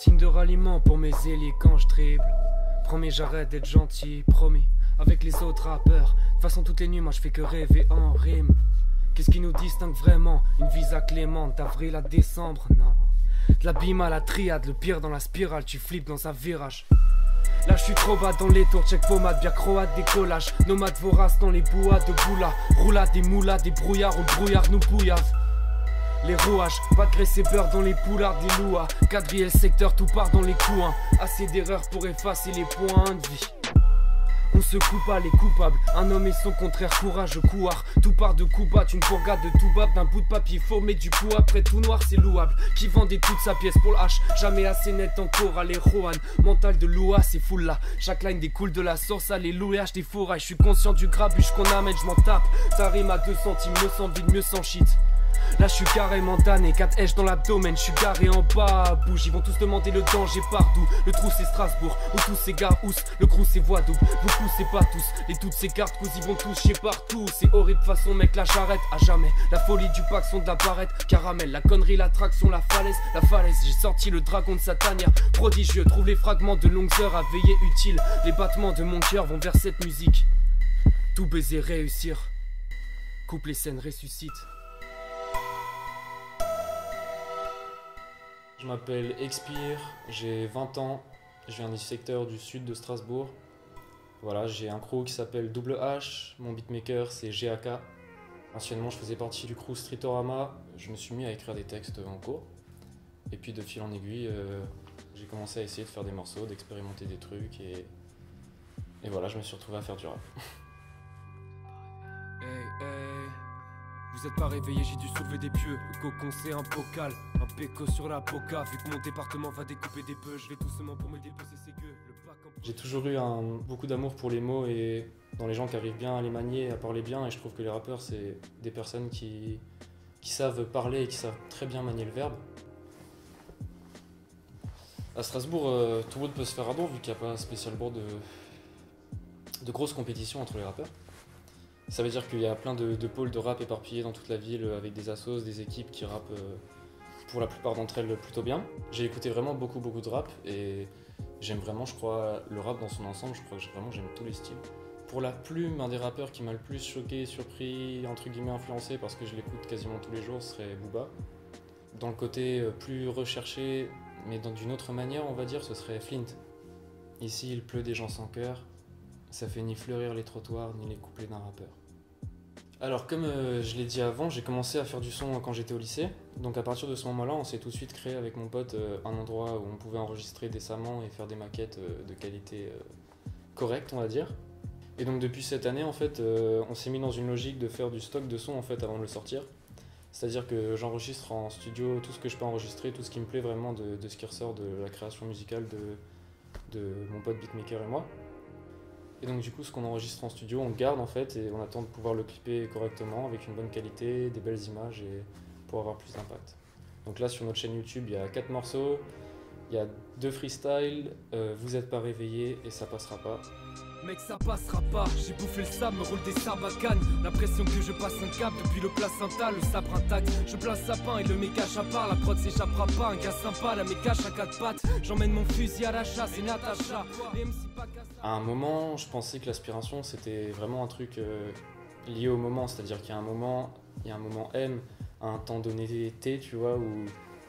Signe de ralliement pour mes ailiers quand je dribble. Promets, j'arrête d'être gentil, promis. Avec les autres rappeurs, de toute façon toutes les nuits moi je fais que rêver en rime. Qu'est-ce qui nous distingue vraiment? Une visa clémente d'avril à décembre, non. De l'abîme à la triade, le pire dans la spirale, tu flippes dans un virage. Là je suis trop bas dans les tours, check pommade, bien croate, décollage. Nomade vorace dans les bois de boula. Roulade, des moulas, des brouillards, ou le brouillard nous bouillave. Les rouages, pas de graisse et beurre dans les poulards des louas. Quadriller le secteur, tout part dans les couins. Assez d'erreurs pour effacer les points de vie. On se coupe pas les coupables, un homme et son contraire, courage, couard. Tout part de coups bas, une bourgade de tout bab. D'un bout de papier faux, mais du coup après tout noir c'est louable. Qui vendait toute sa pièce pour le H, jamais assez net encore à les Rohan. Mental de Loua, c'est full là. Chaque line découle de la source, à les louages des fourrailles. Je suis conscient du grabuge qu'on amène, je m'en tape. Ça rime à 2 centimes, mieux sans vide, mieux sans shit. Là je suis carrément damné, 4 H dans l'abdomen, je suis garé en bas, bouge. Ils vont tous demander le danger partout. Le trou c'est Strasbourg, où tous ces gars houssent. Le crew c'est voix double, vous poussez pas tous. Les toutes ces cartes cous, ils vont tous chier partout. C'est horrible façon mec, là j'arrête à jamais. La folie du pack sont d'apparaître, caramel. La connerie, l'attraction, la falaise. J'ai sorti le dragon de sa tanière. Prodigieux, trouve les fragments de longues heures à veiller utiles. Les battements de mon cœur vont vers cette musique. Tout baiser, réussir. Coupe les scènes, ressuscite. Je m'appelle Expire, j'ai 20 ans, je viens du secteur du sud de Strasbourg. Voilà, j'ai un crew qui s'appelle Double H, mon beatmaker c'est GAK. Anciennement je faisais partie du crew Streetorama, je me suis mis à écrire des textes en cours. Et puis de fil en aiguille, j'ai commencé à essayer de faire des morceaux, d'expérimenter des trucs et voilà, je me suis retrouvé à faire du rap. Hey, hey. Vous êtes pas réveillés, j'ai dû soulever des pieux. Le cocon c'est un bocal, un péco sur la boca. Vu que mon département va découper des peu, je vais doucement pour me dépecer ses gueux. J'ai toujours eu beaucoup d'amour pour les mots et dans les gens qui arrivent bien à les manier, à parler bien. Et je trouve que les rappeurs c'est des personnes qui savent parler et qui savent très bien manier le verbe. À Strasbourg, tout le monde peut se faire ado vu qu'il n'y a pas spécialement de grosses compétitions entre les rappeurs. Ça veut dire qu'il y a plein de pôles de rap éparpillés dans toute la ville avec des assos, des équipes qui rappent pour la plupart d'entre elles plutôt bien. J'ai écouté vraiment beaucoup de rap et j'aime vraiment, je crois, le rap dans son ensemble. Je crois que vraiment j'aime tous les styles. Pour la plume, un des rappeurs qui m'a le plus choqué, surpris, entre guillemets influencé parce que je l'écoute quasiment tous les jours serait Booba. Dans le côté plus recherché, mais d'une autre manière on va dire, ce serait Flint. Ici il pleut des gens sans cœur. Ça fait ni fleurir les trottoirs, ni les couplets d'un rappeur. Alors comme je l'ai dit avant, j'ai commencé à faire du son quand j'étais au lycée. Donc à partir de ce moment-là, on s'est tout de suite créé avec mon pote un endroit où on pouvait enregistrer décemment et faire des maquettes de qualité correcte, on va dire. Et donc depuis cette année, en fait, on s'est mis dans une logique de faire du stock de son en fait avant de le sortir. C'est-à-dire que j'enregistre en studio tout ce que je peux enregistrer, tout ce qui me plaît vraiment de ce qui ressort de la création musicale de mon pote beatmaker et moi. Et donc du coup ce qu'on enregistre en studio on le garde en fait et on attend de pouvoir le clipper correctement avec une bonne qualité, des belles images et pour avoir plus d'impact. Donc là sur notre chaîne YouTube il y a 4 morceaux, il y a 2 freestyles, vous êtes pas réveillés et ça passera pas. Mec ça passera pas, j'ai bouffé le sable, me roule des sarbacanes. L'impression que je passe un cap depuis le placenta, le sabre intact. Je place sapin et le mécache à part, la prod s'échappera pas. Un gars sympa, la mécache à 4 pattes. J'emmène mon fusil à la chasse et Natacha. À un moment, je pensais que l'aspiration c'était vraiment un truc lié au moment, c'est-à-dire qu'il y a un moment M, à un temps donné T, tu vois, où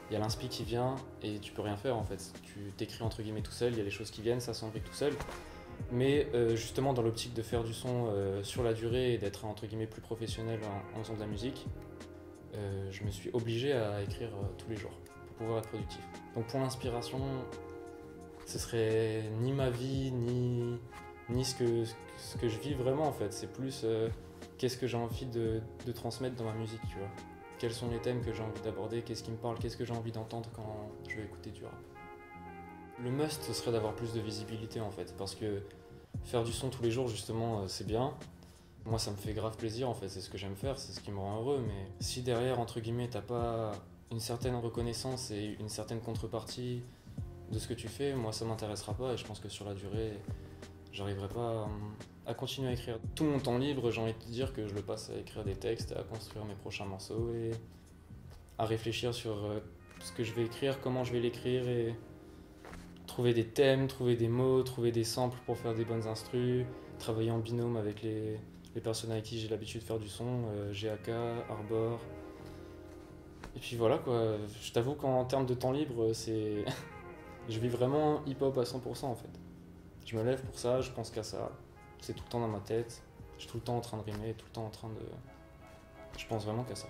il y a l'inspi qui vient et tu peux rien faire en fait. Tu t'écris entre guillemets tout seul, il y a les choses qui viennent, ça s'embrique tout seul. Mais justement dans l'optique de faire du son sur la durée et d'être entre guillemets plus professionnel en faisant de la musique, je me suis obligé à écrire tous les jours pour pouvoir être productif. Donc pour l'inspiration, ce serait ni ma vie, ni ce que je vis vraiment en fait. C'est plus qu'est-ce que j'ai envie de transmettre dans ma musique, tu vois. Quels sont les thèmes que j'ai envie d'aborder, qu'est-ce qui me parle, qu'est-ce que j'ai envie d'entendre quand je vais écouter du rap. Le must, ce serait d'avoir plus de visibilité en fait, parce que faire du son tous les jours justement, c'est bien. Moi ça me fait grave plaisir en fait, c'est ce que j'aime faire, c'est ce qui me rend heureux, mais si derrière, entre guillemets, t'as pas une certaine reconnaissance et une certaine contrepartie de ce que tu fais, moi ça m'intéressera pas et je pense que sur la durée, j'arriverai pas à continuer à écrire. Tout mon temps libre, j'ai envie de te dire que je le passe à écrire des textes, à construire mes prochains morceaux et à réfléchir sur ce que je vais écrire, comment je vais l'écrire et trouver des thèmes, trouver des mots, trouver des samples pour faire des bonnes instrus, travailler en binôme avec les personnes avec qui j'ai l'habitude de faire du son, GAK, Arbor. Et puis voilà quoi, je t'avoue qu'en termes de temps libre, c'est. Je vis vraiment hip-hop à 100% en fait. Je me lève pour ça, je pense qu'à ça. C'est tout le temps dans ma tête. Je suis tout le temps en train de rimer, tout le temps en train de. Je pense vraiment qu'à ça.